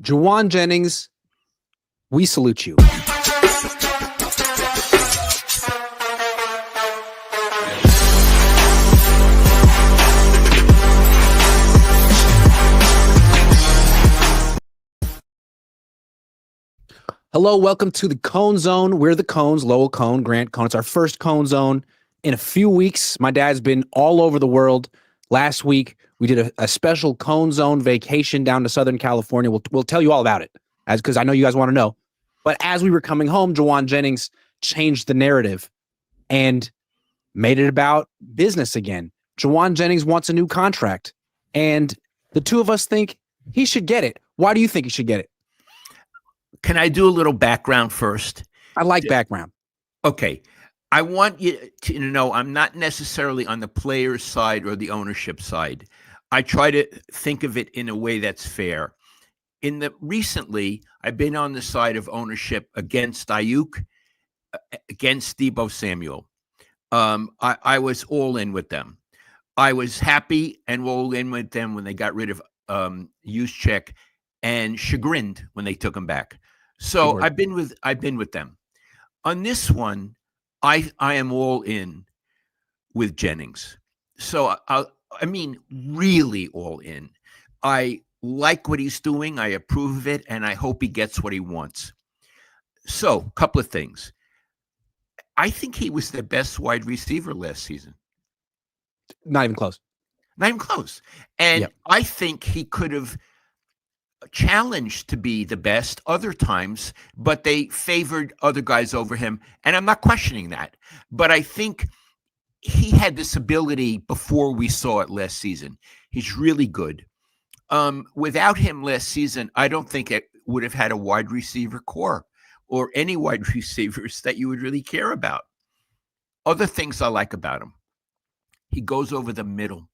Jauan Jennings, we salute you. Hello, welcome to the Cohn Zone. We're the Cohns, Lowell Cohn, Grant Cohn. It's our first Cohn Zone in a few weeks. My dad's been all over the world. Last week, we did a special Cohn Zone vacation down to Southern California. We'll tell you all about it, because I know you guys want to know. But as we were coming home, Jauan Jennings changed the narrative and made it about business again. Jauan Jennings wants a new contract, and the two of us think he should get it. Why do you think he should get it? Can I do a little background first? I like background. Okay. I want you to know I'm not necessarily on the player's side or the ownership side. I try to think of it in a way that's fair. Recently, I've been on the side of ownership against Ayuk, against Deebo Samuel. I was all in with them. I was happy and all in with them when they got rid of Juszczyk, and chagrined when they took him back. So I've been with them. On this one, I am all in with Jennings. So I mean, really all in. I like what he's doing. I approve of it, and I hope he gets what he wants. So, a couple of things. I think he was the best wide receiver last season. Not even close. Not even close. And I think he could have challenged to be the best other times, but they favored other guys over him. And I'm not questioning that. But I think he had this ability before we saw it last season. He's really good. Without him last season, I don't think it would have had a wide receiver core or any wide receivers that you would really care about. Other things I like about him. He goes over the middle.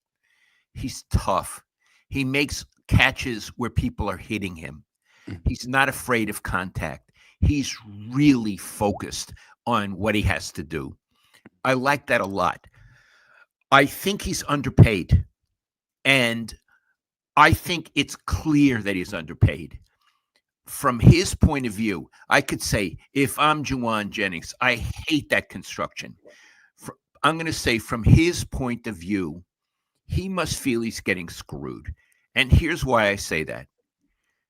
He's tough. He makes catches where people are hitting him. He's not afraid of contact. He's really focused on what he has to do. I like that a lot. I think he's underpaid. And I think it's clear that he's underpaid. From his point of view, I could say, if I'm Jauan Jennings, I hate that construction. I'm going to say from his point of view, he must feel he's getting screwed. And here's why I say that.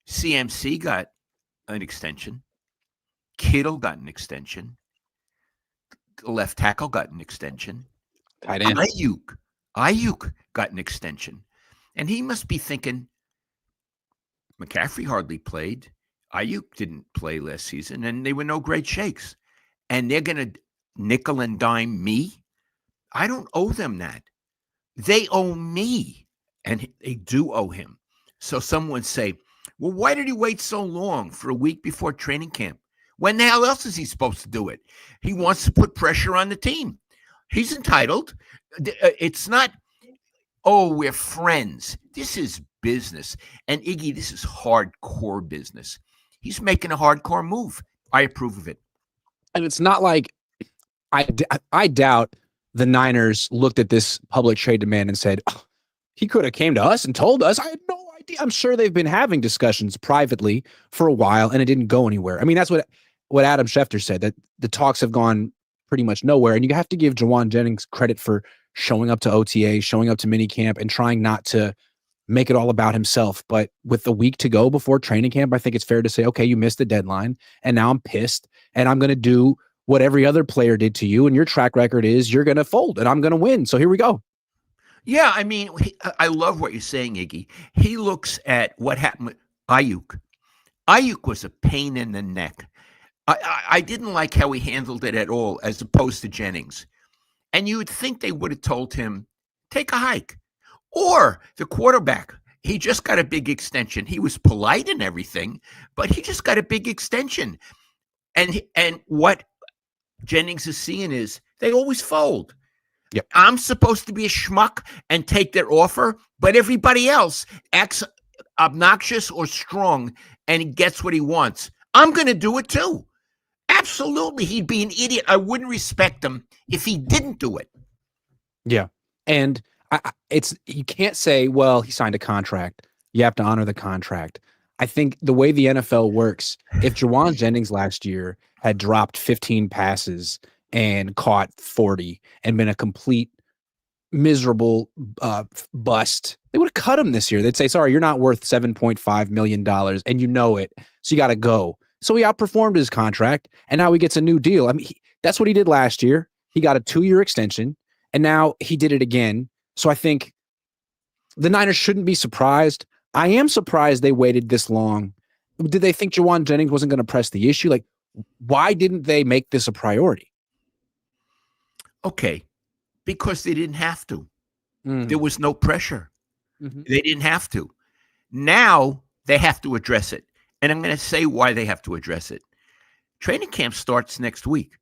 CMC got an extension. Kittle got an extension. The left tackle got an extension. Tight end. Ayuk got an extension. And he must be thinking, McCaffrey hardly played. Ayuk didn't play last season, and they were no great shakes. And they're going to nickel and dime me? I don't owe them that. They owe me. And they do owe him. So someone say, well, why did he wait so long for a week before training camp? When the hell else is he supposed to do it? He wants to put pressure on the team. He's entitled. It's not, oh, we're friends. This is business. And Iggy, this is hardcore business. He's making a hardcore move. I approve of it. And it's not like I doubt the Niners looked at this public trade demand and said, oh, he could have came to us and told us. I had no idea. I'm sure they've been having discussions privately for a while, and it didn't go anywhere. I mean, that's what Adam Schefter said, that the talks have gone pretty much nowhere. And you have to give Jauan Jennings credit for showing up to OTA, showing up to minicamp, and trying not to make it all about himself. But with a week to go before training camp, I think it's fair to say, okay, you missed the deadline, and now I'm pissed, and I'm going to do what every other player did to you, and your track record is you're going to fold, and I'm going to win. So here we go. Yeah, I mean, I love what you're saying, Iggy. He looks at what happened with Ayuk. Ayuk was a pain in the neck. I didn't like how he handled it at all, as opposed to Jennings. And you would think they would have told him, take a hike. Or the quarterback, he just got a big extension. He was polite and everything, but he just got a big extension. And what Jennings is seeing is they always fold. Yep. I'm supposed to be a schmuck and take their offer, but everybody else acts obnoxious or strong and he gets what he wants. I'm going to do it too. Absolutely. He'd be an idiot. I wouldn't respect him if he didn't do it. Yeah. And you can't say, well, he signed a contract. You have to honor the contract. I think the way the NFL works, if Jauan Jennings last year had dropped 15 passes and caught 40 and been a complete miserable bust, they would have cut him this year. They'd say, sorry, you're not worth $7.5 million and you know it. So you got to go. So he outperformed his contract and now he gets a new deal. I mean, that's what he did last year. He got a 2-year extension and now he did it again. So I think the Niners shouldn't be surprised. I am surprised they waited this long. Did they think Jauan Jennings wasn't going to press the issue? Like, why didn't they make this a priority? Okay, because they didn't have to. There was no pressure. They didn't have to. Now they have to address it. And I'm going to say why they have to address it. Training camp starts next week.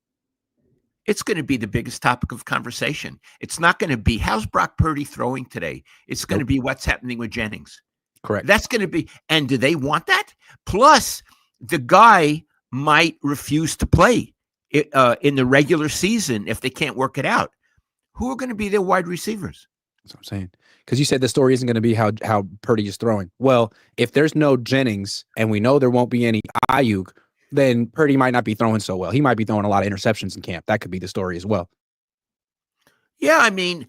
It's going to be the biggest topic of conversation. It's not going to be, how's Brock Purdy throwing today? It's going to be what's happening with Jennings. Correct. That's going to be, and do they want that? Plus, the guy might refuse to play in the regular season if they can't work it out. Who are going to be their wide receivers? That's what I'm saying. Because you said the story isn't going to be how Purdy is throwing. Well, if there's no Jennings and we know there won't be any Ayuk, then Purdy might not be throwing so well. He might be throwing a lot of interceptions in camp. That could be the story as well. Yeah, I mean,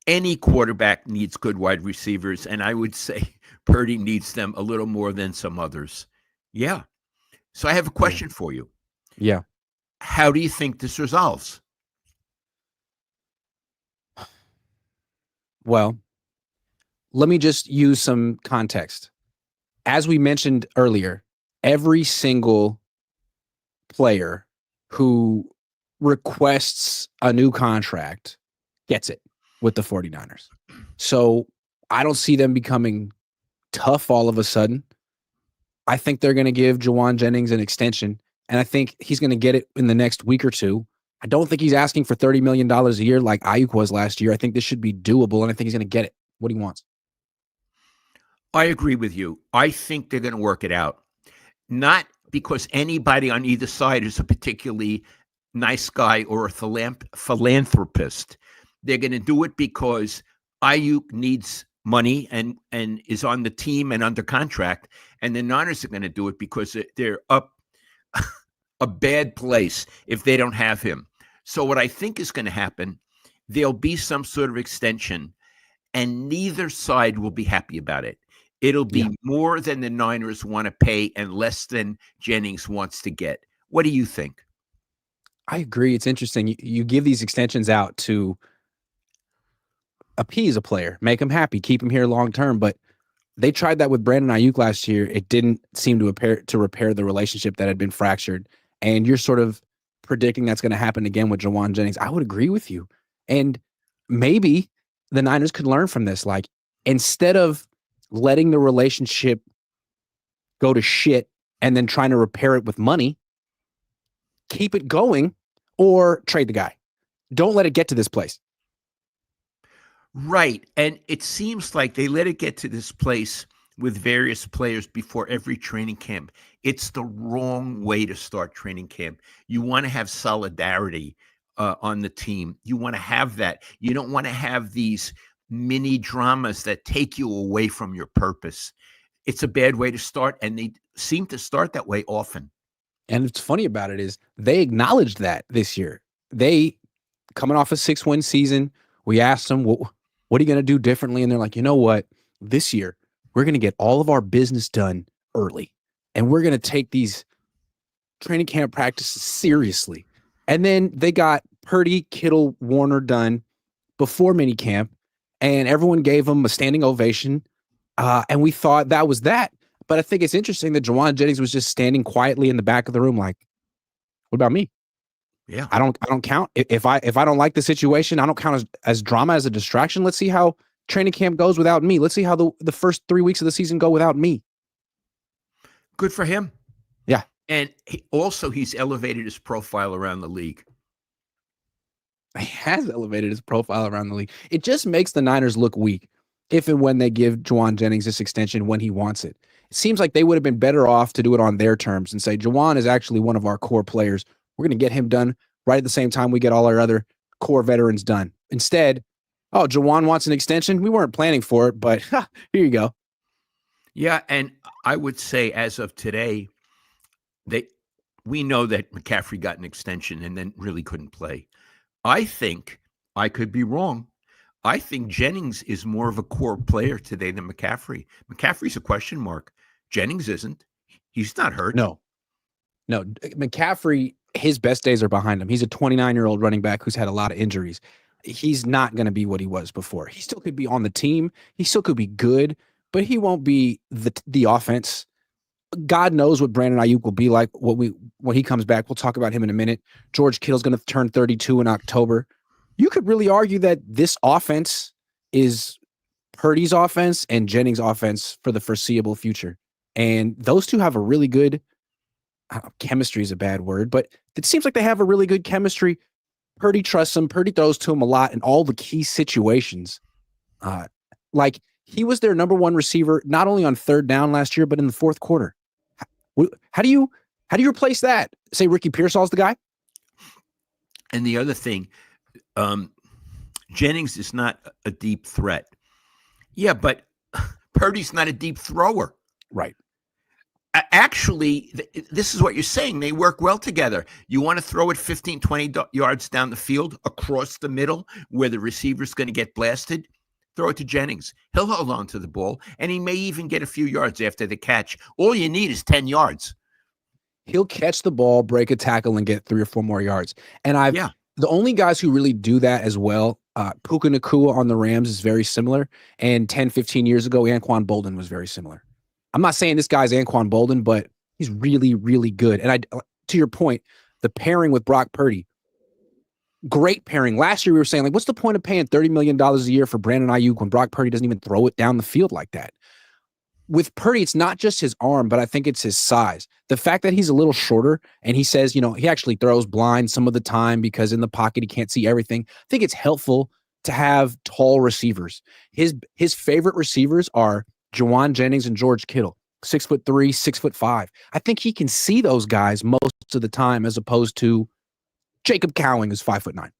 any quarterback needs good wide receivers, and I would say Purdy needs them a little more than some others. Yeah. So I have a question for you. Yeah. How do you think this resolves? Well, let me just use some context. As we mentioned earlier, every single player who requests a new contract gets it with the 49ers. So I don't see them becoming tough all of a sudden. I think they're going to give Jauan Jennings an extension, and I think he's going to get it in the next week or two. I don't think he's asking for $30 million a year like Ayuk was last year. I think this should be doable, and I think he's going to get it, what he wants. I agree with you. I think they're going to work it out. Not because anybody on either side is a particularly nice guy or a philanthropist. They're going to do it because Ayuk needs money and is on the team and under contract, and the Niners are going to do it because they're up a bad place if they don't have him. So what I think is going to happen, there'll be some sort of extension, and neither side will be happy about it. It'll be more than the Niners want to pay and less than Jennings wants to get. What do you think? I agree. It's interesting. You give these extensions out to appease a player, make him happy, keep him here long term. But they tried that with Brandon Ayuk last year. It didn't seem to repair the relationship that had been fractured. And you're sort of predicting that's going to happen again with Jauan Jennings. I would agree with you. And maybe the Niners could learn from this. Like, instead of letting the relationship go to shit and then trying to repair it with money, keep it going or trade the guy. Don't let it get to this place. Right. And it seems like they let it get to this place with various players before every training camp. It's the wrong way to start training camp. You want to have solidarity on the team. You want to have that. You don't want to have these mini dramas that take you away from your purpose. It's a bad way to start, and they seem to start that way often. And what's funny about it is they acknowledged that this year. They, coming off a 6-win season, we asked them, what are you going to do differently? And they're like, you know what? This year, we're going to get all of our business done early. And we're going to take these training camp practices seriously. And then they got Purdy, Kittle, Warner done before minicamp, and everyone gave them a standing ovation. And we thought that was that. But I think it's interesting that Jauan Jennings was just standing quietly in the back of the room like, what about me? Yeah. I don't count. If I don't like the situation, I don't count as drama, as a distraction. Let's see how training camp goes without me. Let's see how the first 3 weeks of the season go without me. Good for him. Yeah. And he's elevated his profile around the league. He has elevated his profile around the league. It just makes the Niners look weak if and when they give Jauan Jennings this extension when he wants it. It seems like they would have been better off to do it on their terms and say, Jauan is actually one of our core players. We're going to get him done right at the same time we get all our other core veterans done. Instead, Jauan wants an extension. We weren't planning for it, but here you go. Yeah, and I would say as of today, we know that McCaffrey got an extension and then really couldn't play. I think I could be wrong. I think Jennings is more of a core player today than McCaffrey. McCaffrey's a question mark. Jennings isn't. He's not hurt. No, McCaffrey, his best days are behind him. He's a 29-year-old running back who's had a lot of injuries. He's not going to be what he was before. He still could be on the team. He still could be good, but he won't be the offense. God knows what Brandon Ayuk will be like when he comes back. We'll talk about him in a minute. George Kittle's going to turn 32 in October. You could really argue that this offense is Purdy's offense and Jennings' offense for the foreseeable future. And those two have a really good chemistry is a bad word, but it seems like they have a really good chemistry. Purdy trusts him. Purdy throws to him a lot in all the key situations. Like he was their number one receiver, not only on third down last year, but in the fourth quarter. How do you replace that? Say Ricky Pearsall's the guy? And the other thing, Jennings is not a deep threat. Yeah, but Purdy's not a deep thrower. Right. Actually, this is what you're saying. They work well together. You want to throw it 15, 20 yards down the field across the middle where the receiver's going to get blasted? Throw it to Jennings. He'll hold on to the ball, and he may even get a few yards after the catch. All you need is 10 yards. He'll catch the ball, break a tackle, and get 3 or 4 more yards. And the only guys who really do that as well, Puka Nacua on the Rams is very similar. And 10, 15 years ago, Anquan Boldin was very similar. I'm not saying this guy's Anquan Boldin, but he's really, really good. And to your point, the pairing with Brock Purdy, great pairing. Last year, we were saying, like, what's the point of paying $30 million a year for Brandon Ayuk when Brock Purdy doesn't even throw it down the field like that? With Purdy, it's not just his arm, but I think it's his size. The fact that he's a little shorter, and he says, he actually throws blind some of the time because in the pocket, he can't see everything. I think it's helpful to have tall receivers. His favorite receivers are Jauan Jennings and George Kittle, 6'3", 6'5". I think he can see those guys most of the time as opposed to Jacob Cowing, who's 5'9".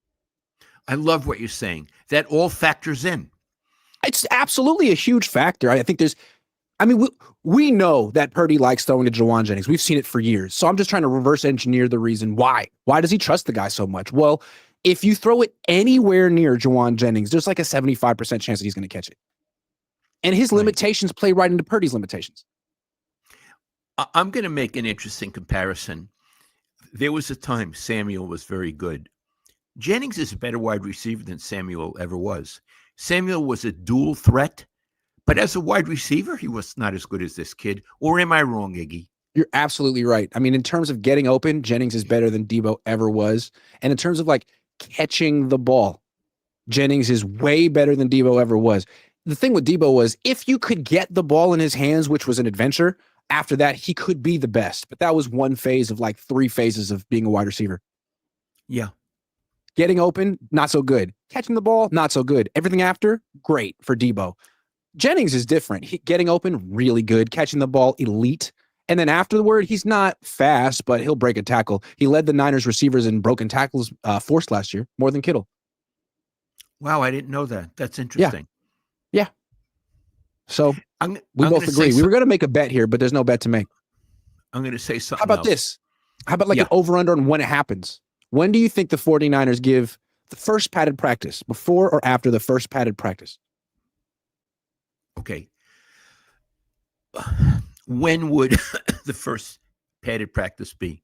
I love what you're saying. That all factors in. It's absolutely a huge factor. I think we know that Purdy likes throwing to Jauan Jennings. We've seen it for years. So I'm just trying to reverse engineer the reason why. Why does he trust the guy so much? Well, if you throw it anywhere near Jauan Jennings, there's like a 75% chance that he's going to catch it. And his limitations play right into Purdy's limitations. I'm going to make an interesting comparison. There was a time Samuel was very good. Jennings is a better wide receiver than Samuel ever was. Samuel was a dual threat. But as a wide receiver, he was not as good as this kid. Or am I wrong, Iggy? You're absolutely right. I mean, in terms of getting open, Jennings is better than Debo ever was. And in terms of like catching the ball, Jennings is way better than Debo ever was. The thing with Debo was if you could get the ball in his hands, which was an adventure, after that, he could be the best. But that was one phase of like 3 phases of being a wide receiver. Yeah. Getting open, not so good. Catching the ball, not so good. Everything after, great for Debo. Jennings is different. Getting open, really good. Catching the ball, elite. And then afterward, he's not fast, but he'll break a tackle. He led the Niners receivers in broken tackles forced last year, more than Kittle. Wow, I didn't know that. That's interesting. Yeah. So we both agree. We were going to make a bet here, but there's no bet to make. I'm going to say something How about else. this? How about like an over-under on when it happens? When do you think the 49ers give the first padded practice, before or after the first padded practice? Okay. When would the first padded practice be?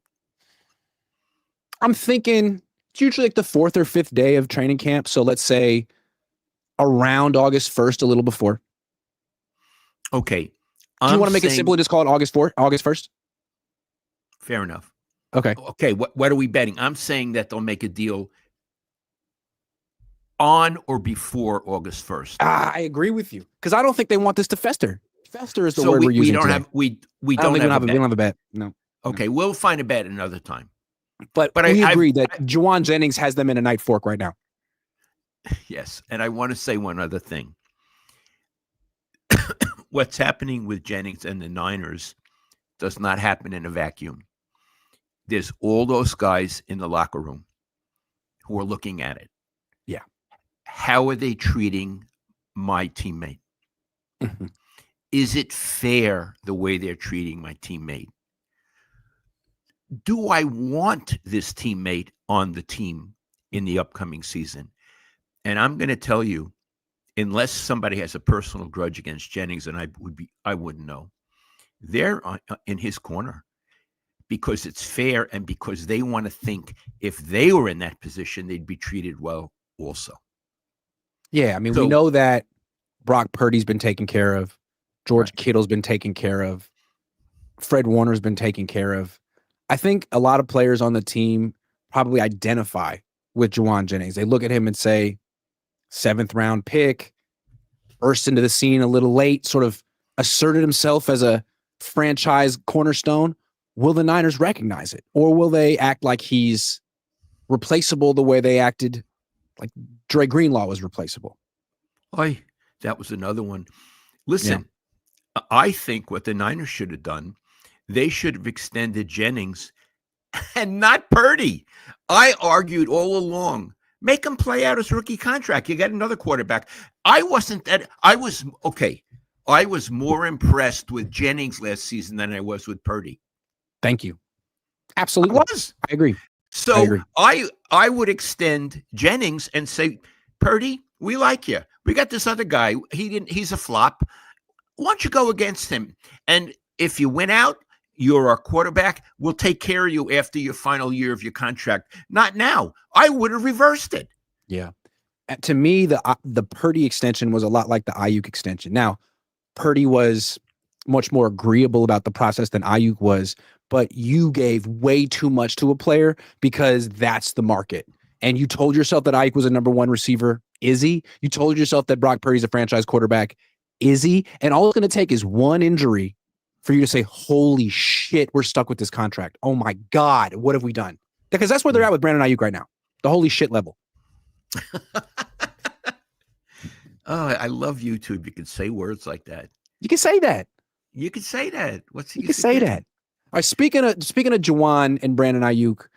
I'm thinking it's usually like the 4th or 5th day of training camp. So let's say around August 1st, a little before. Okay. Do you want to make it simple and just call it August 1st? Fair enough. Okay. Okay. What are we betting? I'm saying that they'll make a deal on or before August 1st. I agree with you because I don't think they want this to fester. Fester is the word we're using. We don't have a bet. No. Okay, we'll find a bet another time. But we agree that Jauan Jennings has them in a night fork right now. Yes, and I want to say one other thing. What's happening with Jennings and the Niners does not happen in a vacuum. There's all those guys in the locker room who are looking at it. Yeah. How are they treating my teammate? Mm-hmm. is it fair the way they're treating my teammate? Do I want this teammate on the team in the upcoming season? And I'm going to tell you, unless somebody has a personal grudge against Jennings, and I wouldn't know, they're in his corner because it's fair and because they want to think if they were in that position, they'd be treated well also. Yeah, I mean, we know that Brock Purdy's been taken care of. George Kittle's been taken care of. Fred Warner's been taken care of. I think a lot of players on the team probably identify with Jauan Jennings. They look at him and say, 7th round pick, burst into the scene a little late, sort of asserted himself as a franchise cornerstone. Will the Niners recognize it? Or will they act like he's replaceable the way they acted, like Dre Greenlaw was replaceable? That was another one. Listen, I think what the Niners should have done, they should have extended Jennings and not Purdy. I argued all along, make him play out his rookie contract. You got another quarterback. I was more impressed with Jennings last season than I was with Purdy. Thank you. Absolutely. I agree. So I would extend Jennings and say, Purdy, we like you. We got this other guy. He's a flop. Why don't you go against him? And if you win out, you're our quarterback. We'll take care of you after your final year of your contract. Not now. I would have reversed it. Yeah. To me, the Purdy extension was a lot like the Ayuk extension. Now, Purdy was much more agreeable about the process than Ayuk was, but you gave way too much to a player because that's the market. And you told yourself that Ayuk was a number 1 receiver. Is he? You told yourself that Brock Purdy's a franchise quarterback. Is he? And all it's going to take is one injury for you to say, holy shit, we're stuck with this contract. Oh my God, what have we done? Because that's where they're at with Brandon Ayuk right now. The holy shit level. I love YouTube. You can say words like that. You can say that. You can say that. You can say that. All right, speaking of Jauan and Brandon Ayuk,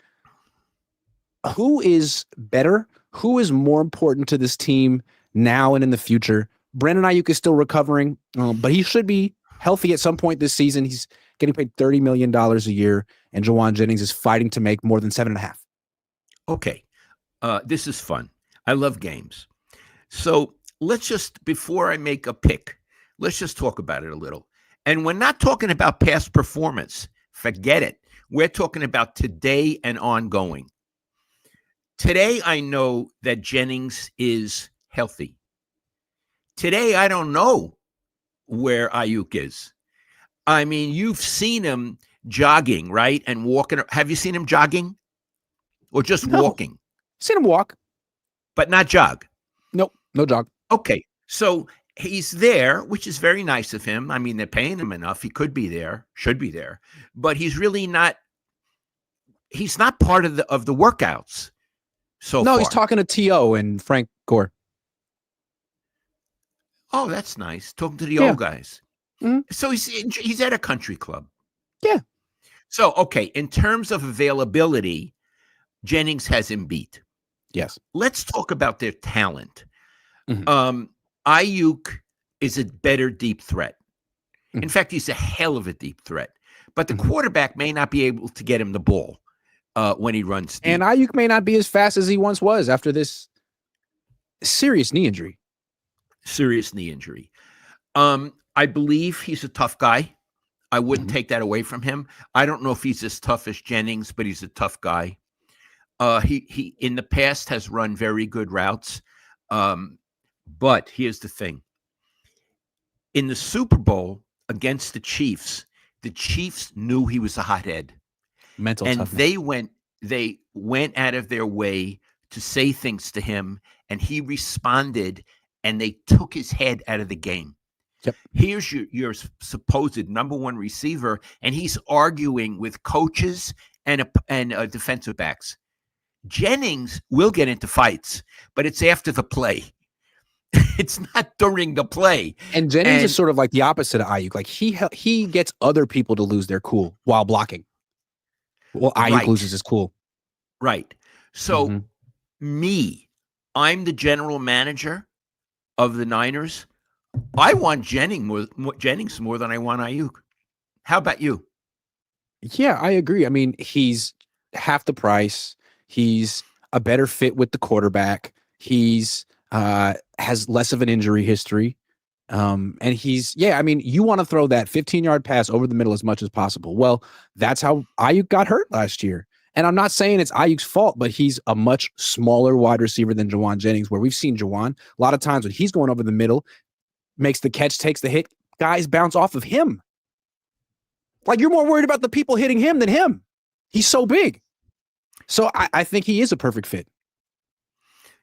who is better? Who is more important to this team now and in the future? Brandon Ayuk is still recovering, but he should be healthy at some point this season. He's getting paid $30 million a year, and Jauan Jennings is fighting to make more than 7.5. Okay. This is fun. I love games. So let's just, before I make a pick, let's just talk about it a little. And we're not talking about past performance. Forget it. We're talking about today and ongoing. Today, I know that Jennings is healthy. Today, I don't know where Ayuk is. I mean, you've seen him jogging, right? And walking. Have you seen him jogging? Or just walking? Seen him walk. But not jog? Nope, no jog. Okay, so he's there, which is very nice of him. I mean, they're paying him enough. He could be there, should be there. But he's really not. He's not part of the workouts. So no, far. He's talking to T.O. and Frank Gore. Oh, that's nice. Talking to the old guys. Mm-hmm. So he's at a country club. Yeah. So, okay, in terms of availability, Jennings has him beat. Yes. Let's talk about their talent. Mm-hmm. Ayuk is a better deep threat. Mm-hmm. In fact, he's a hell of a deep threat. But the quarterback may not be able to get him the ball when he runs deep. And Ayuk may not be as fast as he once was after this serious knee injury. I believe he's a tough guy. I wouldn't take that away from him. I don't know if he's as tough as Jennings, but he's a tough guy. He in the past has run very good routes. But here's the thing. In the Super Bowl against the Chiefs knew he was a hothead. Mental and toughness. They went out of their way to say things to him, and he responded, and they took his head out of the game. Yep. Here's your supposed number 1 receiver, and he's arguing with coaches and defensive backs. Jennings will get into fights, but it's after the play. It's not during the play. And Jennings is sort of like the opposite of Ayuk. Like he gets other people to lose their cool while blocking. Well, Ayuk loses his cool. Right. So I'm the general manager of the Niners. I want Jennings more than I want Ayuk. How about you? Yeah, I agree. I mean, he's half the price. He's a better fit with the quarterback. He's has less of an injury history. And I mean, you want to throw that 15-yard pass over the middle as much as possible. Well, that's how Ayuk got hurt last year. And I'm not saying it's Ayuk's fault, but he's a much smaller wide receiver than Jauan Jennings, where we've seen Jauan a lot of times when he's going over the middle, makes the catch, takes the hit, guys bounce off of him. Like, you're more worried about the people hitting him than him. He's so big. So I think he is a perfect fit.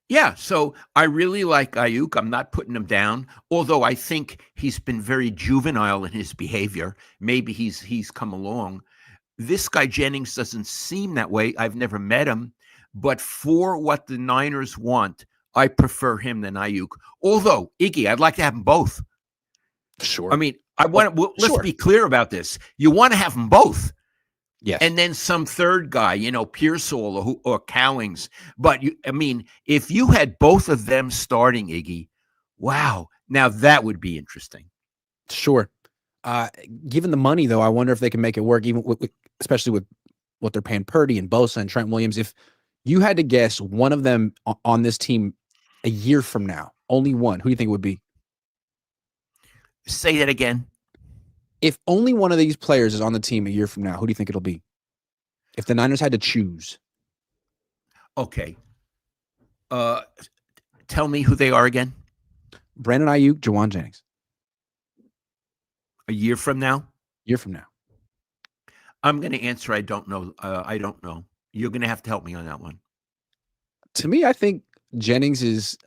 Yeah, so I really like Ayuk. I'm not putting him down, although I think he's been very juvenile in his behavior. Maybe he's come along. This guy Jennings doesn't seem that way. I've never met him, but for what the Niners want, I prefer him than Ayuk. Although, Iggy, I'd like to have them both. Sure. I mean, let's be clear about this. You want to have them both. Yes. And then some third guy, Pearsall or Cowings. But if you had both of them starting, Iggy, wow, now that would be interesting. Sure. Given the money, though, I wonder if they can make it work, especially with what they're paying Purdy and Bosa and Trent Williams. If you had to guess one of them on this team a year from now, only one, who do you think it would be? Say that again. If only one of these players is on the team a year from now, who do you think it'll be? If the Niners had to choose. Okay. Tell me who they are again. Brandon Ayuk, Jauan Jennings. A year from now? Year from now. I'm going to answer I don't know. I don't know. You're going to have to help me on that one. To me, I think Jennings is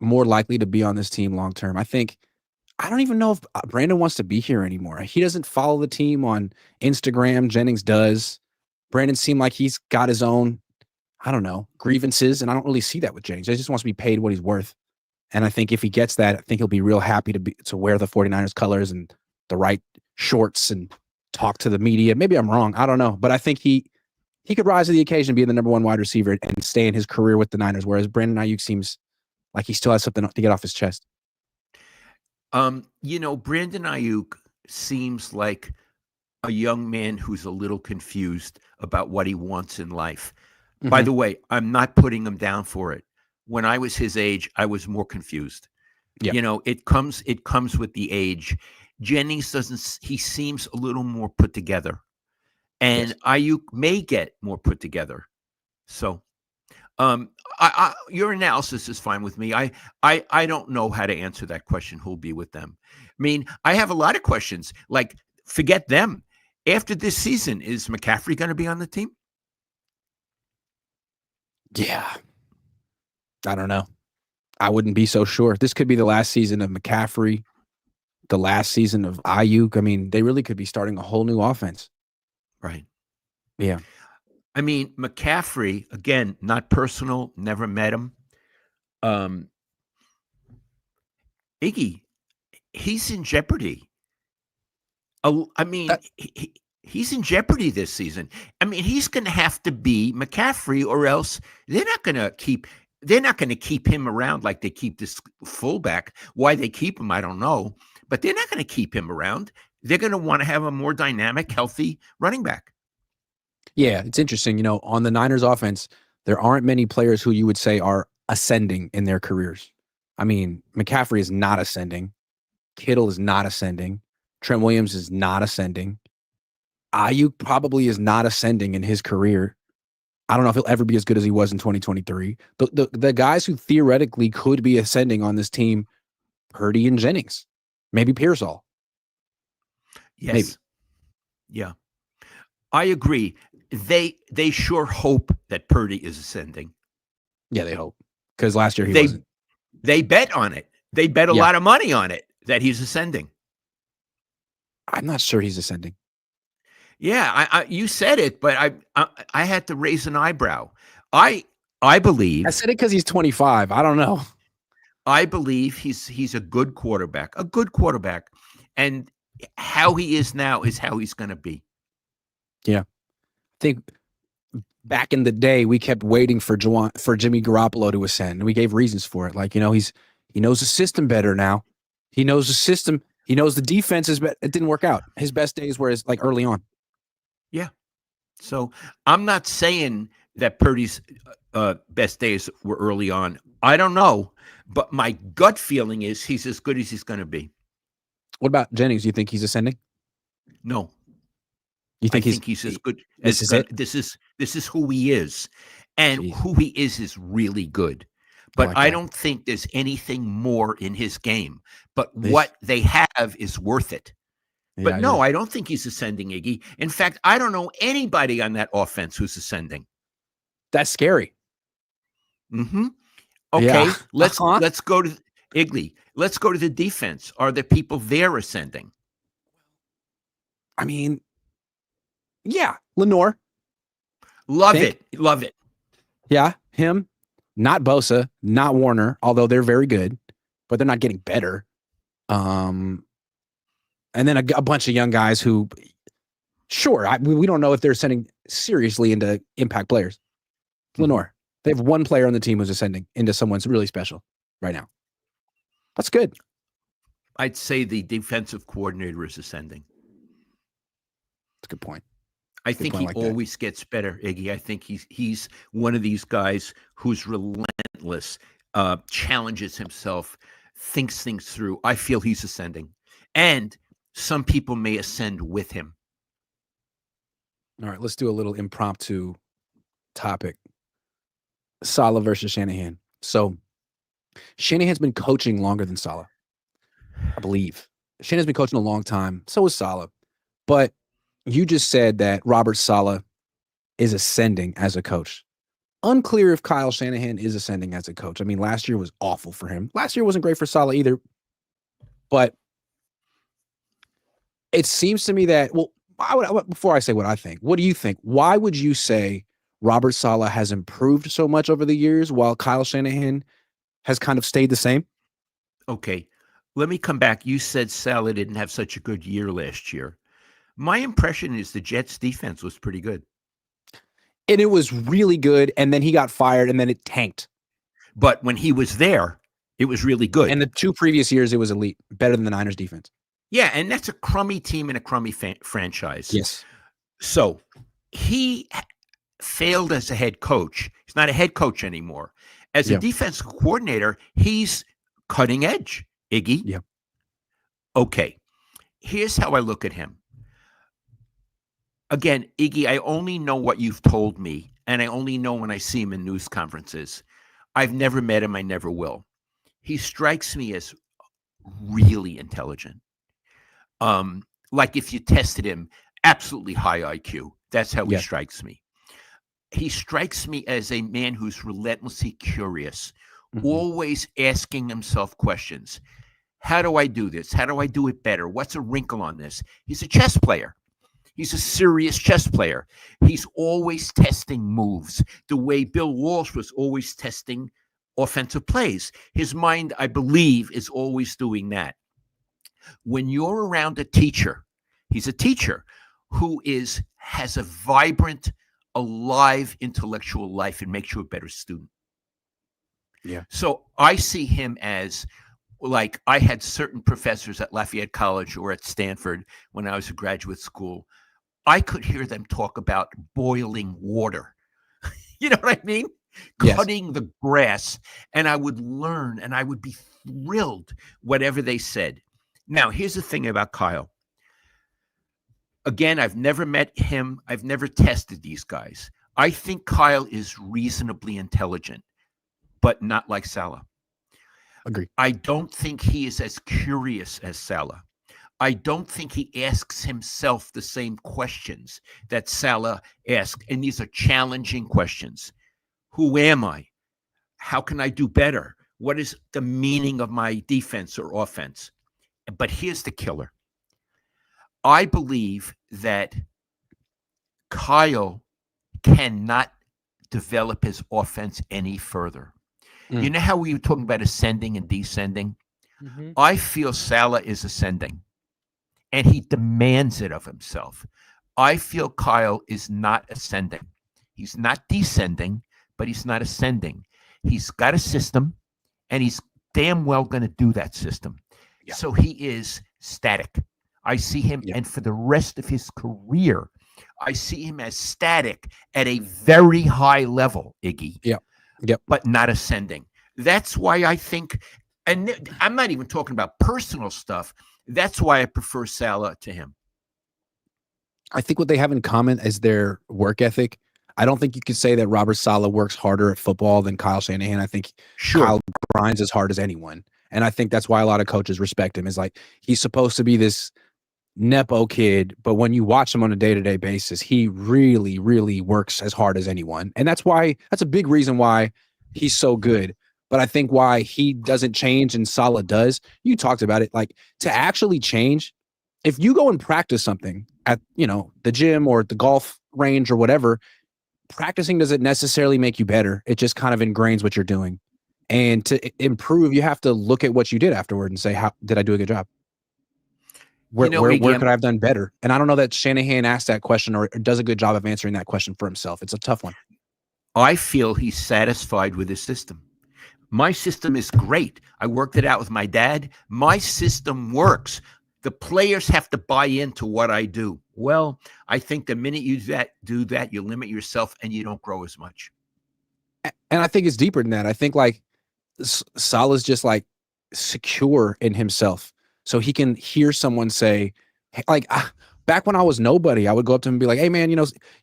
more likely to be on this team long term. I don't even know if Brandon wants to be here anymore. He doesn't follow the team on Instagram. Jennings does. Brandon seemed like he's got his own, I don't know, grievances, and I don't really see that with Jennings. He just wants to be paid what he's worth. And I think if he gets that, I think he'll be real happy to wear the 49ers colors and the right shorts and talk to the media. Maybe I'm wrong. I don't know. But I think he could rise to the occasion, being the number one wide receiver and stay in his career with the Niners, whereas Brandon Ayuk seems like he still has something to get off his chest. Brandon Ayuk seems like a young man who's a little confused about what he wants in life. Mm-hmm. By the way, I'm not putting him down for it. When I was his age, I was more confused. Yeah. It comes with the age. Jennings he seems a little more put together. And yes. Ayuk may get more put together. So your analysis is fine with me. I don't know how to answer that question. Who'll be with them? I mean, I have a lot of questions. Like, forget them. After this season, is McCaffrey going to be on the team? Yeah. I don't know. I wouldn't be so sure. This could be the last season of McCaffrey, the last season of Ayuk. I mean, they really could be starting a whole new offense. Right. Yeah. I mean, McCaffrey, again, not personal, never met him. Iggy, he's in jeopardy. I mean, he's in jeopardy this season. I mean, he's going to have to be McCaffrey, or else they're not going to keep him around like they keep this fullback. Why they keep him, I don't know. But they're not going to keep him around. They're going to want to have a more dynamic, healthy running back. Yeah, it's interesting. On the Niners offense, there aren't many players who you would say are ascending in their careers. I mean, McCaffrey is not ascending. Kittle is not ascending. Trent Williams is not ascending. Ayuk probably is not ascending in his career. I don't know if he'll ever be as good as he was in 2023. The guys who theoretically could be ascending on this team, Purdy and Jennings, maybe Pearsall. Yes. Maybe. Yeah. I agree. They sure hope that Purdy is ascending. Yeah, they hope. Because last year he wasn't. They bet on it. They bet a lot of money on it that he's ascending. I'm not sure he's ascending. Yeah, you said it, but I had to raise an eyebrow. I believe I said it because he's 25. I don't know. I believe he's a good quarterback, and how he is now is how he's going to be. Yeah, I think back in the day we kept waiting for Jimmy Garoppolo to ascend, and we gave reasons for it. Like, he knows the system better now. He knows the system. He knows the defenses, but it didn't work out. His best days were like early on. Yeah. So I'm not saying that Purdy's best days were early on. I don't know, but my gut feeling is he's as good as he's going to be. What about Jennings? You think he's ascending? No. You think he's as good as this is who he is. And who he is really good. But I don't think there's anything more in his game. But what they have is worth it. But no, I don't think he's ascending, Iggy. In fact, I don't know anybody on that offense who's ascending. That's scary. Mm-hmm. Okay, let's go to Iggy. Let's go to the defense. Are the people there ascending? I mean, yeah, Lenore. Love it. Yeah, him. Not Bosa, not Warner, although they're very good, but they're not getting better. And then a bunch of young guys who, sure, we don't know if they're ascending seriously into impact players. Lenore, they have one player on the team who's ascending into someone's really special right now. That's good. I'd say the defensive coordinator is ascending. That's a good point. I think he always gets better, Iggy. I think he's one of these guys who's relentless, challenges himself, thinks things through. I feel he's ascending. And some people may ascend with him. All right, let's do a little impromptu topic. Saleh versus Shanahan. So Shanahan's been coaching longer than Saleh, I believe. Shanahan's been coaching a long time. So is Saleh. But you just said that Robert Saleh is ascending as a coach. Unclear if Kyle Shanahan is ascending as a coach. I mean, last year was awful for him. Last year wasn't great for Saleh either. But it seems to me that, well, before I say what I think, what do you think? Why would you say Robert Saleh has improved so much over the years while Kyle Shanahan has kind of stayed the same? Okay, let me come back. You said Saleh didn't have such a good year last year. My impression is the Jets' defense was pretty good. And it was really good, and then he got fired, and then it tanked. But when he was there, it was really good. And the 2 previous years, it was elite, better than the Niners' defense. Yeah, and that's a crummy team and a crummy franchise. Yes. So he failed as a head coach. He's not a head coach anymore. As a defensive coordinator, he's cutting edge, Iggy. Yeah. Okay, here's how I look at him. Again, Iggy, I only know what you've told me, and I only know when I see him in news conferences. I've never met him. I never will. He strikes me as really intelligent. Like if you tested him, absolutely high IQ. That's how he strikes me. He strikes me as a man who's relentlessly curious, always asking himself questions. How do I do this? How do I do it better? What's a wrinkle on this? He's a chess player. He's a serious chess player. He's always testing moves, the way Bill Walsh was always testing offensive plays. His mind, I believe, is always doing that. When you're around a teacher, he's a teacher who has a vibrant, alive intellectual life and makes you a better student. Yeah. So I see him as, like, I had certain professors at Lafayette College or at Stanford when I was in graduate school. I could hear them talk about boiling water. You know what I mean? Yes. Cutting the grass. And I would learn and I would be thrilled whatever they said. Now, here's the thing about Kyle. Again, I've never met him. I've never tested these guys. I think Kyle is reasonably intelligent, but not like Saleh. Agree. I don't think he is as curious as Saleh. I don't think he asks himself the same questions that Saleh asked. And these are challenging questions. Who am I? How can I do better? What is the meaning of my defense or offense? But here's the killer. I believe that Kyle cannot develop his offense any further. You know how we were talking about ascending and descending? I feel Saleh is ascending, and he demands it of himself. I feel Kyle is not ascending. He's not descending, but he's not ascending. He's got a system, and he's damn well going to do that system. Yeah. So he is static. I see him, Yeah. and for the rest of his career, I see him as static at a very high level, Iggy, Yeah. Yep. but not ascending. That's why I think, and I'm not even talking about personal stuff. That's why I prefer Saleh to him. I think what they have in common is their work ethic. I don't think you could say that Robert Saleh works harder at football than Kyle Shanahan. I think Kyle grinds as hard as anyone. And I think that's why a lot of coaches respect him. Is like he's supposed to be this Nepo kid, but when you watch him on a day-to-day basis, he really, really works as hard as anyone. And that's a big reason why he's so good. But I think why he doesn't change and Saleh does, you talked about it, like to actually change, if you go and practice something at, the gym or at the golf range or whatever, practicing doesn't necessarily make you better. It just kind of ingrains what you're doing. And to improve, you have to look at what you did afterward and say, how did I do a good job? Where could I have done better? And I don't know that Shanahan asked that question or does a good job of answering that question for himself. It's a tough one. I feel he's satisfied with his system. My system is great. I worked it out with my dad. My system works. The players have to buy into what I do. Well, I think the minute you do that, you limit yourself and you don't grow as much. And I think it's deeper than that. I think like Saleh's just like secure in himself. So he can hear someone say, like, back when I was nobody, I would go up to him and be like, hey, man,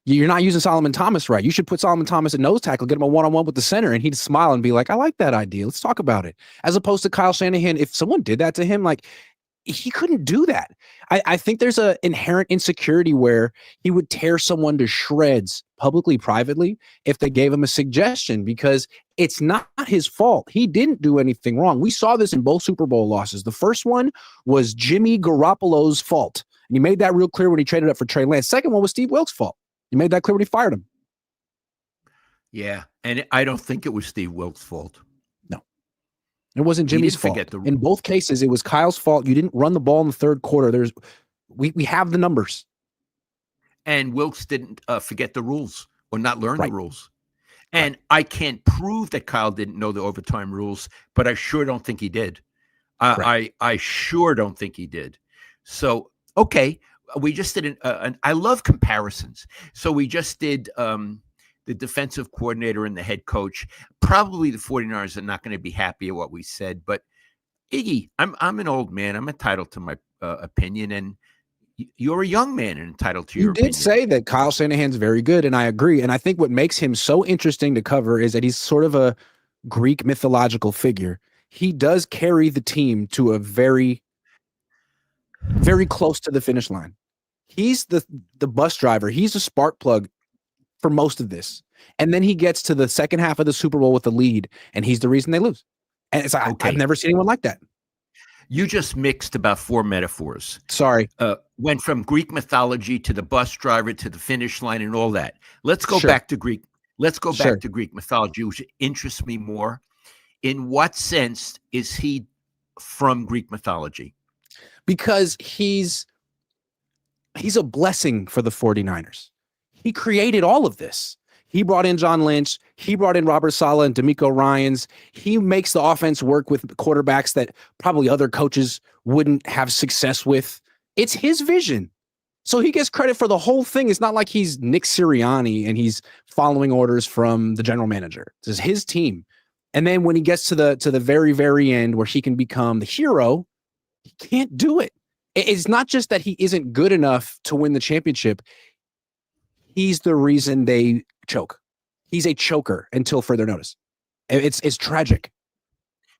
you're not using Solomon Thomas right. You should put Solomon Thomas at nose tackle, get him a one-on-one with the center. And he'd smile and be like, I like that idea. Let's talk about it. As opposed to Kyle Shanahan, if someone did that to him, like, he couldn't do that. I think there's an inherent insecurity where he would tear someone to shreds publicly, privately, if they gave him a suggestion, because it's not his fault. He didn't do anything wrong. We saw this in both Super Bowl losses. The first one was Jimmy Garoppolo's fault. And he made that real clear when he traded up for Trey Lance. Second one was Steve Wilkes' fault. He made that clear when he fired him. Yeah, and I don't think it was Steve Wilkes' fault. It wasn't Jimmy's fault. In both cases, it was Kyle's fault. You didn't run the ball in the third quarter. We have the numbers. And Wilkes didn't forget the rules or not learn the rules. And I can't prove that Kyle didn't know the overtime rules, but I sure don't think he did. I sure don't think he did. So, okay, we just did I love comparisons. So we just did the defensive coordinator and the head coach. Probably the 49ers are not going to be happy at what we said, but Iggy, I'm an old man. I'm entitled to my opinion, and you're a young man and entitled to your opinion. You did say that Kyle Shanahan's very good, and I agree. And I think what makes him so interesting to cover is that he's sort of a Greek mythological figure. He does carry the team to a very, very close to the finish line. He's the bus driver. He's a spark plug for most of this. And then he gets to the second half of the Super Bowl with the lead, and he's the reason they lose. And it's like, I've never seen anyone like that. You just mixed about 4 metaphors. Sorry. Went from Greek mythology to the bus driver to the finish line and all that. Let's go back to Greek. Let's go back to Greek mythology, which interests me more. In what sense is he from Greek mythology? Because he's a blessing for the 49ers. He created all of this. He brought in John Lynch. He brought in Robert Saleh and D'Amico Ryans. He makes the offense work with quarterbacks that probably other coaches wouldn't have success with. It's his vision. So he gets credit for the whole thing. It's not like he's Nick Sirianni and he's following orders from the general manager. This is his team. And then when he gets to the very, very end where he can become the hero, he can't do it. It's not just that he isn't good enough to win the championship. He's the reason they choke. He's a choker until further notice. It's tragic.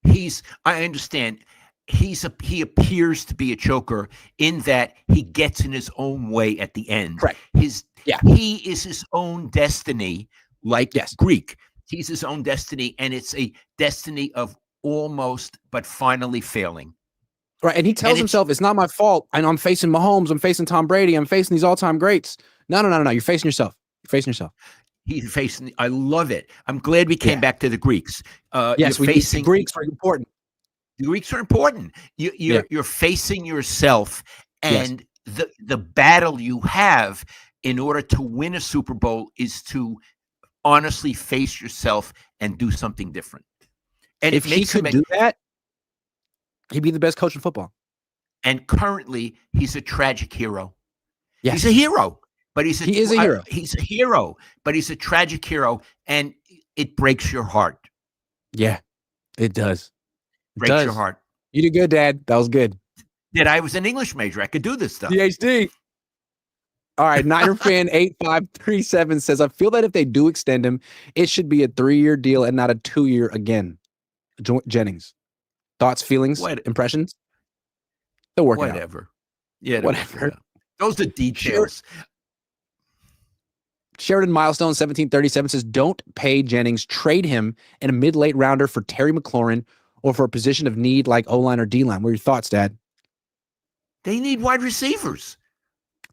I understand. He appears to be a choker in that he gets in his own way at the end. Right. He is his own destiny, like Greek. He's his own destiny, and it's a destiny of almost but finally failing. Right. And he tells himself, it's not my fault. And I'm facing Mahomes. I'm facing Tom Brady. I'm facing these all-time greats. No. You're facing yourself. He's facing. I love it. I'm glad we came back to the Greeks. Yes, the Greeks are important. The Greeks are important. You're facing yourself, and the battle you have in order to win a Super Bowl is to honestly face yourself and do something different. And if he could do that, He'd be the best coach in football. And currently, he's a tragic hero. Yes. He's a hero, but he is a hero. He's a hero, but he's a tragic hero, and it breaks your heart. Yeah, it does. Breaks your heart. You did good, Dad. That was good. I was an English major. I could do this stuff. PhD. All right, Niner fan 8537 says, I feel that if they do extend him, it should be a 3-year deal and not a 2-year again. Jennings. Thoughts, feelings, impressions? They'll work it out. Whatever. Yeah, whatever. Those are details. Sheridan Milestone 1737 says, don't pay Jennings, trade him in a mid-late rounder for Terry McLaurin or for a position of need like O-line or D-line. What are your thoughts, Dad? They need wide receivers.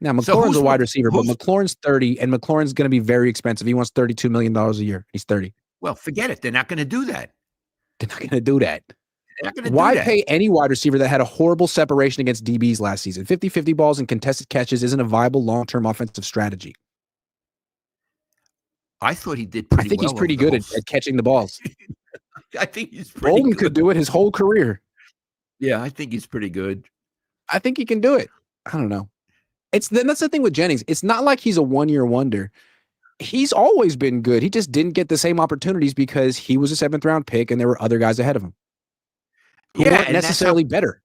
Now, McLaurin's a wide receiver, but McLaurin's 30, and McLaurin's going to be very expensive. He wants $32 million a year. He's 30. Well, forget it. They're not going to do that. They're not going to do that. Why pay any wide receiver that had a horrible separation against DBs last season? 50-50 balls and contested catches isn't a viable long-term offensive strategy. I thought he did pretty well. I think he's pretty good at catching the balls. I think he's pretty Bolden good. could do it his whole career. Yeah, I think he's pretty good. I think he can do it. I don't know. That's the thing with Jennings. It's not like he's a one-year wonder. He's always been good. He just didn't get the same opportunities because he was a 7th-round pick and there were other guys ahead of him who weren't necessarily better.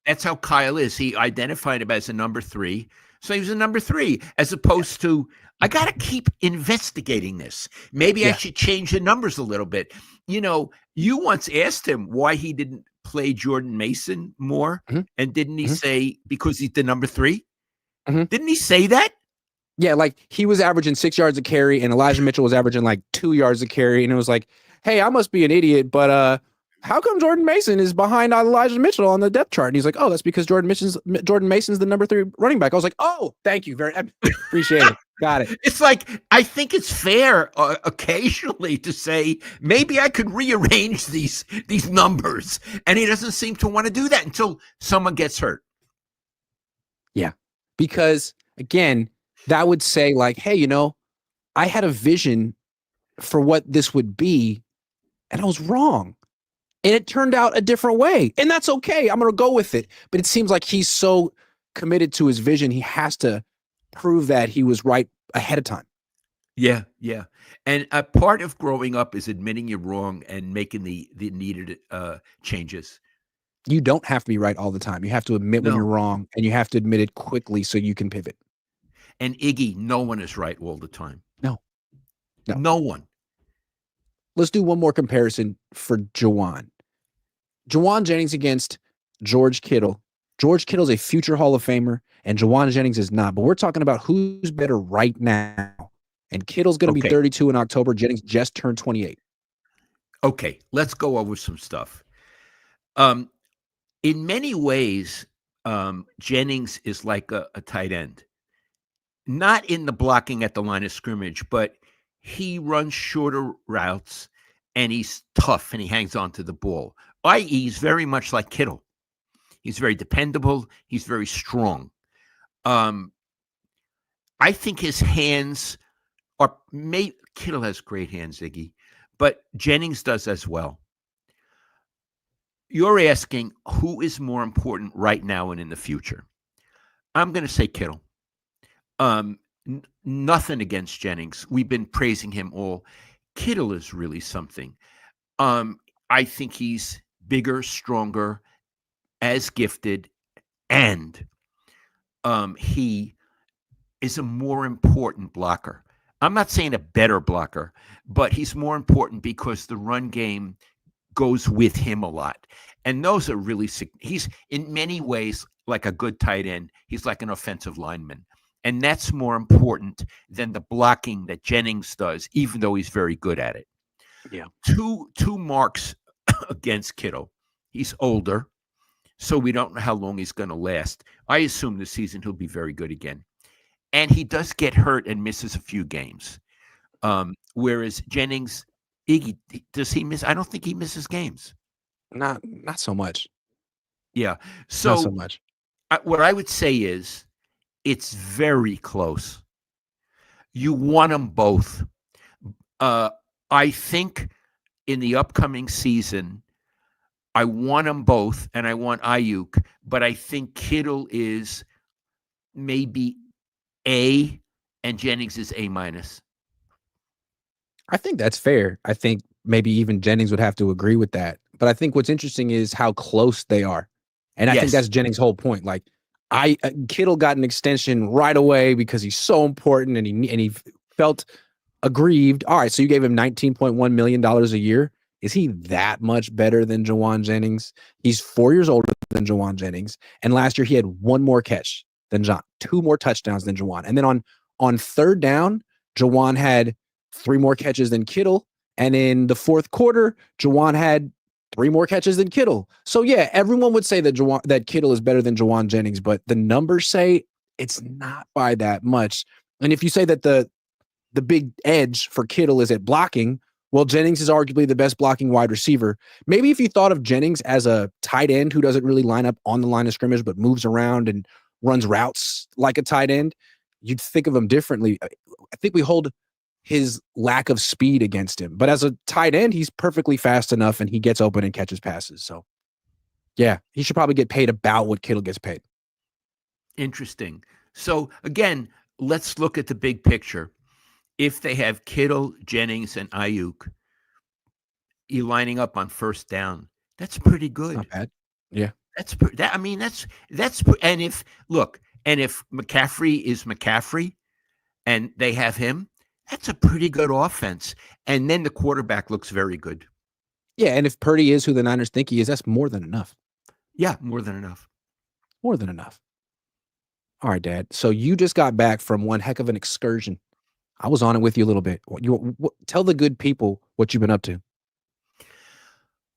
That's how Kyle is. He identified him as a number 3. So he was a number 3, as opposed to, I got to keep investigating this. Maybe I should change the numbers a little bit. You know, you once asked him why he didn't play Jordan Mason more. And didn't he say because he's the number 3? Didn't he say that? Yeah, like he was averaging 6 yards a carry and Elijah Mitchell was averaging like 2 yards a carry. And it was like, hey, I must be an idiot, but how come Jordan Mason is behind Elijah Mitchell on the depth chart? And he's like, oh, that's because Jordan Mason's the number 3 running back. I was like, oh, thank you. I appreciate it. Got it. It's like, I think it's fair occasionally to say, maybe I could rearrange these numbers. And he doesn't seem to want to do that until someone gets hurt. Yeah. Because again, that would say like, hey, you know, I had a vision for what this would be and I was wrong. And it turned out a different way. And that's okay. I'm going to go with it. But it seems like he's so committed to his vision, he has to prove that he was right ahead of time. Yeah, yeah. And a part of growing up is admitting you're wrong and making the needed changes. You don't have to be right all the time. You have to admit when you're wrong, and you have to admit it quickly so you can pivot. And Iggy, no one is right all the time. No one. Let's do one more comparison for Jauan. Jauan Jennings against George Kittle. George Kittle's a future Hall of Famer, and Jauan Jennings is not. But we're talking about who's better right now. And Kittle's going to be 32 in October. Jennings just turned 28. Okay, let's go over some stuff. In many ways, Jennings is like a tight end. Not in the blocking at the line of scrimmage, but he runs shorter routes, and he's tough, and he hangs on to the ball. I.e., he's very much like Kittle. He's very dependable. He's very strong. I think his hands are Kittle has great hands, Iggy, but Jennings does as well. You're asking who is more important right now and in the future. I'm going to say Kittle. Nothing against Jennings. We've been praising him all. Kittle is really something. I think he's bigger, stronger, as gifted, and he is a more important blocker. I'm not saying a better blocker, but he's more important because the run game goes with him a lot. And those are really, he's in many ways like a good tight end. He's like an offensive lineman. And that's more important than the blocking that Jennings does, even though he's very good at it. Yeah. Two marks against Kittle. He's older, so we don't know how long he's going to last. I assume this season he'll be very good again. And he does get hurt and misses a few games. Whereas Jennings, Iggy, does he miss? I don't think he misses games. Not so much. Yeah. So not so much. What I would say is it's very close. You want them both. I think in the upcoming season, I want them both, and I want Ayuk, but I think Kittle is maybe A, and Jennings is A minus. I think that's fair. I think maybe even Jennings would have to agree with that. But I think what's interesting is how close they are. And I think Yes. that's Jennings' whole point. Like, Kittle got an extension right away because he's so important, and he felt aggrieved. All right, so you gave him $19.1 million a year. Is he that much better than Jauan Jennings? He's 4 years older than Jauan Jennings. And last year he had one more catch than John, two more touchdowns than Jauan. And then on third down, Jauan had three more catches than Kittle. And in the fourth quarter, Jauan had three more catches than Kittle. So yeah, everyone would say that Kittle is better than Jauan Jennings, but the numbers say it's not by that much. And if you say that the big edge for Kittle is at blocking, well, Jennings is arguably the best blocking wide receiver. Maybe if you thought of Jennings as a tight end who doesn't really line up on the line of scrimmage but moves around and runs routes like a tight end, you'd think of him differently. I think we hold his lack of speed against him. But as a tight end, he's perfectly fast enough, and he gets open and catches passes. So, yeah, he should probably get paid about what Kittle gets paid. Interesting. So, again, let's look at the big picture. If they have Kittle, Jennings, and Ayuk, you lining up on first down, that's pretty good. Not bad. Yeah. That's and if McCaffrey is McCaffrey and they have him, that's a pretty good offense. And then the quarterback looks very good. Yeah, and if Purdy is who the Niners think he is, that's more than enough. Yeah, more than enough. More than enough. All right, Dad. So you just got back from one heck of an excursion. I was on it with you a little bit. Tell the good people what you've been up to.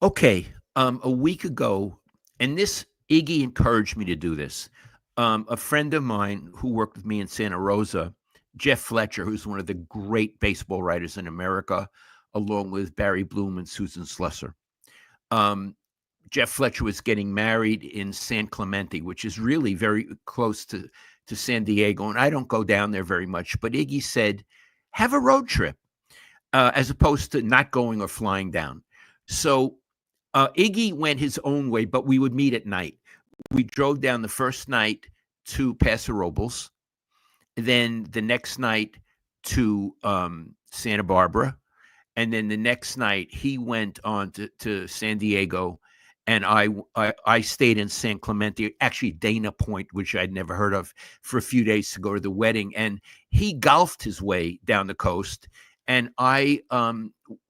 Okay. A week ago, and Iggy encouraged me to do this. A friend of mine who worked with me in Santa Rosa, Jeff Fletcher, who's one of the great baseball writers in America, along with Barry Bloom and Susan Slusser. Jeff Fletcher was getting married in San Clemente, which is really very close to San Diego. And I don't go down there very much. But Iggy said, have a road trip as opposed to not going or flying down. So Iggy went his own way, but we would meet at night. We drove down the first night to Paso Robles, then the next night to Santa Barbara, and then the next night he went on to San Diego, and I stayed in San Clemente, actually Dana Point, which I'd never heard of, for a few days to go to the wedding. And he golfed his way down the coast, and I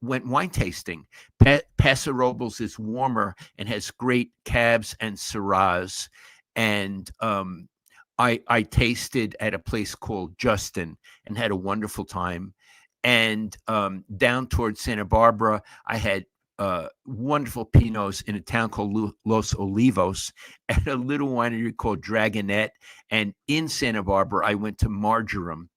went wine tasting. Paso Robles is warmer and has great cabs and Syrahs. And I tasted at a place called Justin and had a wonderful time. And down towards Santa Barbara, I had wonderful Pinots in a town called Los Olivos at a little winery called Dragonette. And in Santa Barbara, I went to Marjoram,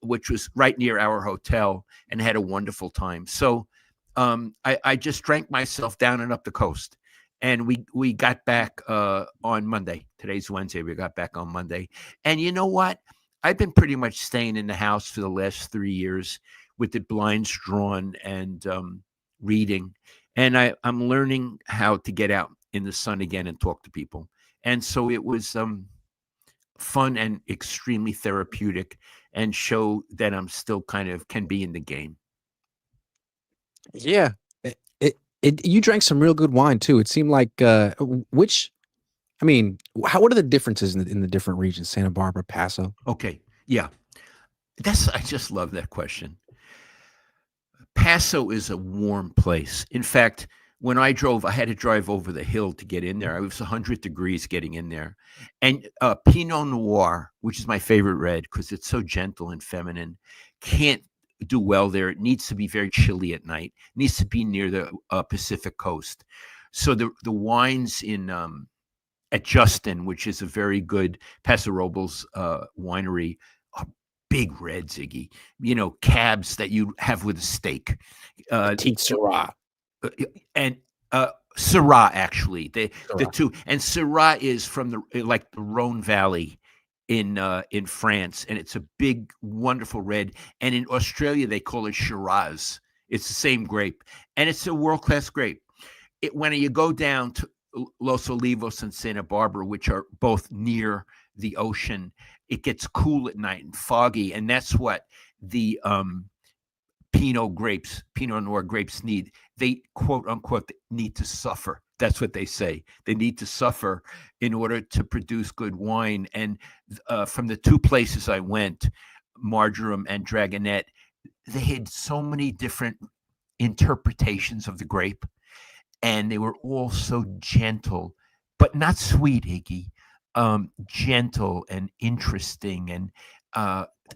which was right near our hotel, and had a wonderful time. So I just drank myself down and up the coast. And we got back on Monday. Today's Wednesday. We got back on Monday. And you know what? I've been pretty much staying in the house for the last 3 years with the blinds drawn and reading. And I'm learning how to get out in the sun again and talk to people. And so it was fun and extremely therapeutic, and show that I'm still kind of can be in the game. Yeah. You drank some real good wine too. It seemed like what are the differences in the different regions? Santa Barbara, Paso. Okay. Yeah. I just love that question. Paso is a warm place. In fact, when I drove, I had to drive over the hill to get in there. It was 100 degrees getting in there. And Pinot Noir, which is my favorite red because it's so gentle and feminine, can't do well there. It needs to be very chilly at night. It needs to be near the Pacific coast. So the wines in at Justin, which is a very good Paso Robles winery, are big red, Ziggy. Cabs that you have with a steak. Petite Syrah. And Syrah, actually, the two. And Syrah is from the Rhone Valley in France, and it's a big, wonderful red. And in Australia, they call it Shiraz. It's the same grape, and it's a world-class grape. when you go down to Los Olivos and Santa Barbara, which are both near the ocean, it gets cool at night and foggy, and that's what the Pinot Noir grapes need. They quote unquote need to suffer. That's what they say. They need to suffer in order to produce good wine. And from the two places I went, Marjoram and Dragonette, they had so many different interpretations of the grape, and they were all so gentle, but not sweet, Iggy. Gentle and interesting, and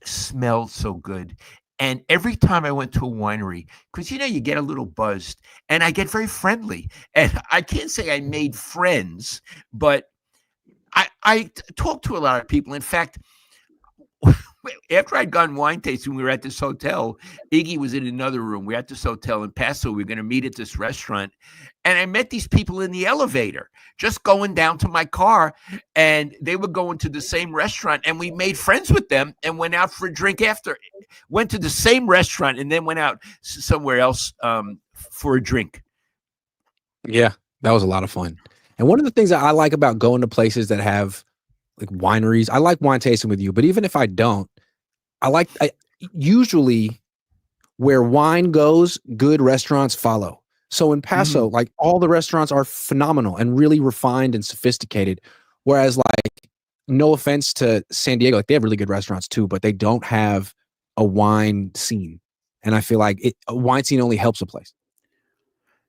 smelled so good. And every time I went to a winery, because you get a little buzzed, and I get very friendly. And I can't say I made friends, but I talked to a lot of people. In fact, after I'd gone wine tasting, we were at this hotel. Iggy was in another room. We were at this hotel in Paso. We were going to meet at this restaurant. And I met these people in the elevator, just going down to my car. And they were going to the same restaurant. And we made friends with them and went out for a drink after. Went to the same restaurant and then went out somewhere else for a drink. Yeah, that was a lot of fun. And one of the things that I like about going to places that have like wineries, I like wine tasting with you, but even if I don't, I usually where wine goes, good restaurants follow. So in Paso, like all the restaurants are phenomenal and really refined and sophisticated. Whereas like, no offense to San Diego, like they have really good restaurants too, but they don't have a wine scene. And I feel like a wine scene only helps a place.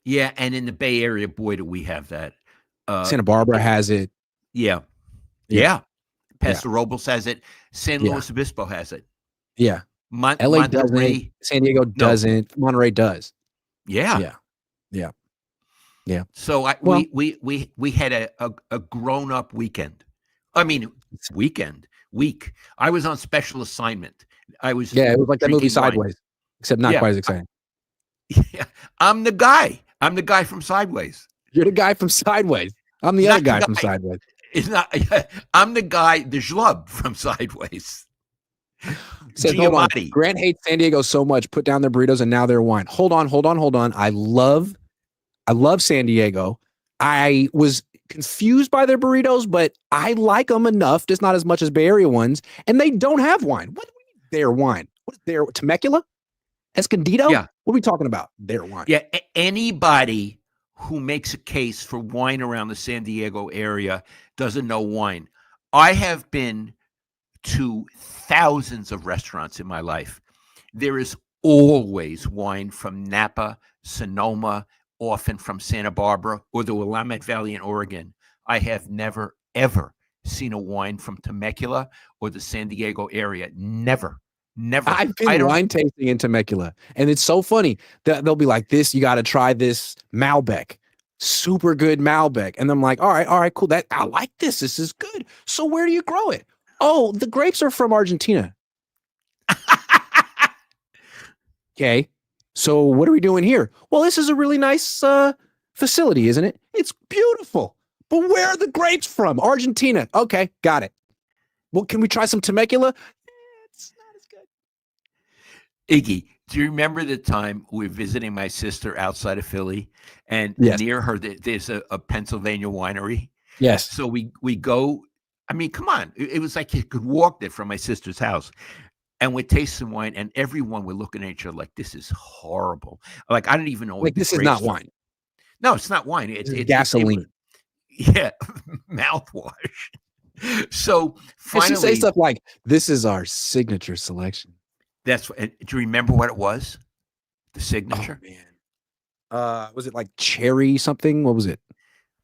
Yeah. And in the Bay Area, boy, do we have that. Santa Barbara has it. Yeah. Paso Robles has it. San Luis Obispo has it. Yeah. LA doesn't. San Diego doesn't. Monterey does. Yeah. So we had a grown up weekend. I mean, week. I was on special assignment. I was. Yeah, it was like the movie Sideways, except not quite as exciting. I'm the guy. I'm the guy from Sideways. You're the guy from Sideways. I'm the other guy from Sideways. It's not. I'm the guy, the schlub from Sideways. Said, hold on. Grant hates San Diego so much. Put down their burritos and now their wine. Hold on. I love San Diego. I was confused by their burritos, but I like them enough, just not as much as Bay Area ones. And they don't have wine. What do we need their wine? What is their Temecula? Escondido? Yeah. What are we talking about? Their wine. Yeah. Anybody who makes a case for wine around the San Diego area doesn't know wine. I have been to thousands of restaurants in my life. There is always wine from Napa, Sonoma, often from Santa Barbara or the Willamette Valley in Oregon. I have never, ever seen a wine from Temecula or the San Diego area. Never. I've been wine tasting in Temecula, and it's so funny that they'll be like, "This, you got to try this Malbec, super good Malbec," and I'm like, "All right, cool. That I like this. This is good. So where do you grow it? Oh, the grapes are from Argentina. Okay, so what are we doing here? Well, this is a really nice facility, isn't it? It's beautiful. But where are the grapes from? Argentina. Okay, got it. Well, can we try some Temecula? It's not as good. Iggy, do you remember the time we were visiting my sister outside of Philly, and near her there's a Pennsylvania winery? Yes. So we go. I mean, come on. It was like you could walk there from my sister's house. And we'd taste some wine, and everyone would look at each other like, this is horrible. Like, I don't even know. Like, this is not wine. No, it's not wine. It's gasoline. Mouthwash. So finally. She say stuff like, this is our signature selection. That's what. Do you remember what it was? The signature? Oh, man. Was it like cherry something? What was it?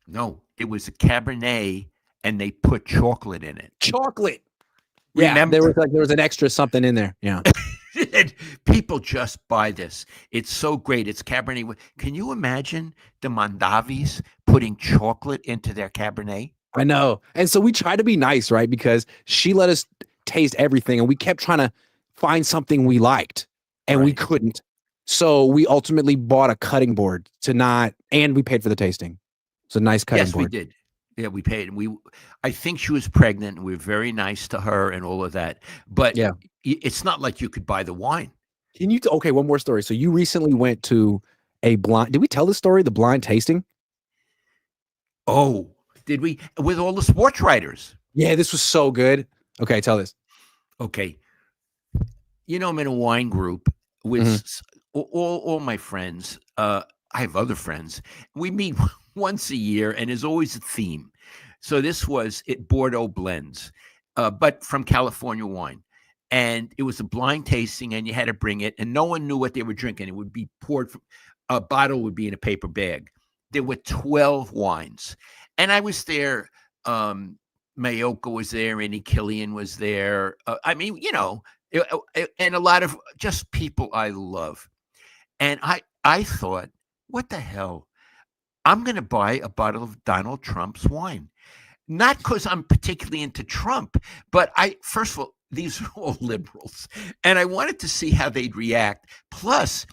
No, it was a Cabernet, and they put chocolate in it. Chocolate. Yeah, there was an extra something in there. Yeah. People just buy this. It's so great. It's Cabernet. Can you imagine the Mondavis putting chocolate into their Cabernet? I know. And so we try to be nice, right? Because she let us taste everything, and we kept trying to find something we liked, and we couldn't. So we ultimately bought a cutting board and we paid for the tasting. It's a nice cutting board. Yes, we did. Yeah, we paid. I think she was pregnant, and we were very nice to her and all of that. But it's not like you could buy the wine. Okay, one more story. So you recently went to a blind. Did we tell this story? The blind tasting? Oh, did we? With all the sports writers. Yeah, this was so good. Okay, tell this. Okay. I'm in a wine group with all my friends. I have other friends. We meet once a year, and there's always a theme. So this was Bordeaux blends, but from California wine. And it was a blind tasting, and you had to bring it, and no one knew what they were drinking. It would be poured from a bottle would be in a paper bag. There were 12 wines, and I was there. Mayoka was there, Annie Killian was there. I mean, and a lot of just people I love. And I thought, what the hell? I'm going to buy a bottle of Donald Trump's wine. Not because I'm particularly into Trump, but first of all, these are all liberals. And I wanted to see how they'd react. Plus,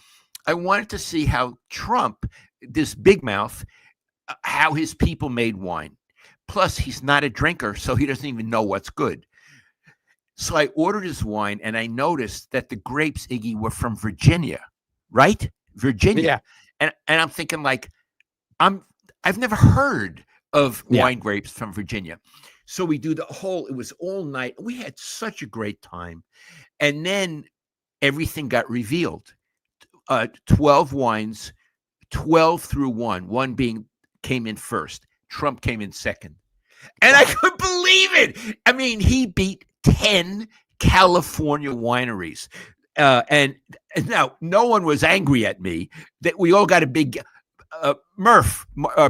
I wanted to see how Trump, this big mouth, how his people made wine. Plus, he's not a drinker, so he doesn't even know what's good. So I ordered his wine, and I noticed that the grapes, Iggy, were from Virginia, right? Virginia. Yeah. And I'm thinking, like, I've never heard of wine grapes from Virginia. So we do it was all night. We had such a great time. And then everything got revealed. 12 wines, 12 through one came in first. Trump came in second. And I couldn't believe it. I mean, he beat 10 California wineries. And now no one was angry at me that we all got a big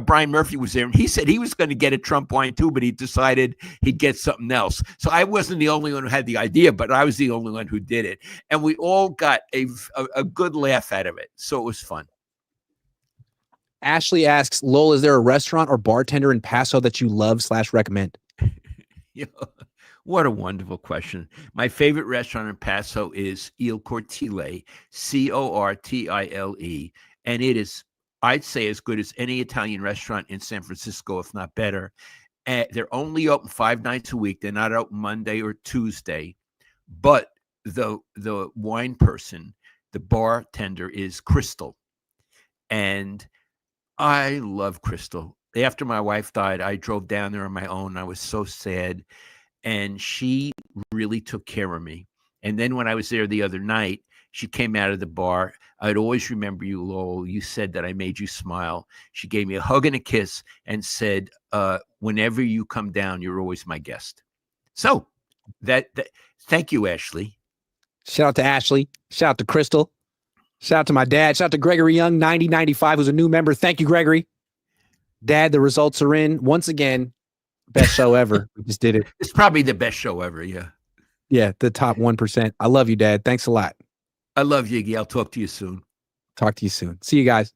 Brian Murphy was there, and he said he was going to get a Trump wine too, but he decided he'd get something else. So I wasn't the only one who had the idea, but I was the only one who did it. And we all got a good laugh out of it. So it was fun. Ashley asks, Lowell, is there a restaurant or bartender in Paso that you love / recommend? What a wonderful question. My favorite restaurant in Paso is Il Cortile, Cortile, and it is, I'd say, as good as any Italian restaurant in San Francisco, if not better. They're only open 5 nights a week. They're not open Monday or Tuesday. But the wine person, the bartender, is Crystal. And I love Crystal. After my wife died, I drove down there on my own. I was so sad. And she really took care of me. And then when I was there the other night, she came out of the bar. I'd always remember you, Lowell. You said that I made you smile. She gave me a hug and a kiss and said, whenever you come down, you're always my guest. So thank you, Ashley. Shout out to Ashley. Shout out to Crystal. Shout out to my dad. Shout out to Gregory Young, 9095, who's a new member. Thank you, Gregory. Dad, the results are in. Once again, best show ever. We just did it. It's probably the best show ever, yeah. Yeah, the top 1%. I love you, Dad. Thanks a lot. I love you, Iggy. I'll talk to you soon. Talk to you soon. See you guys.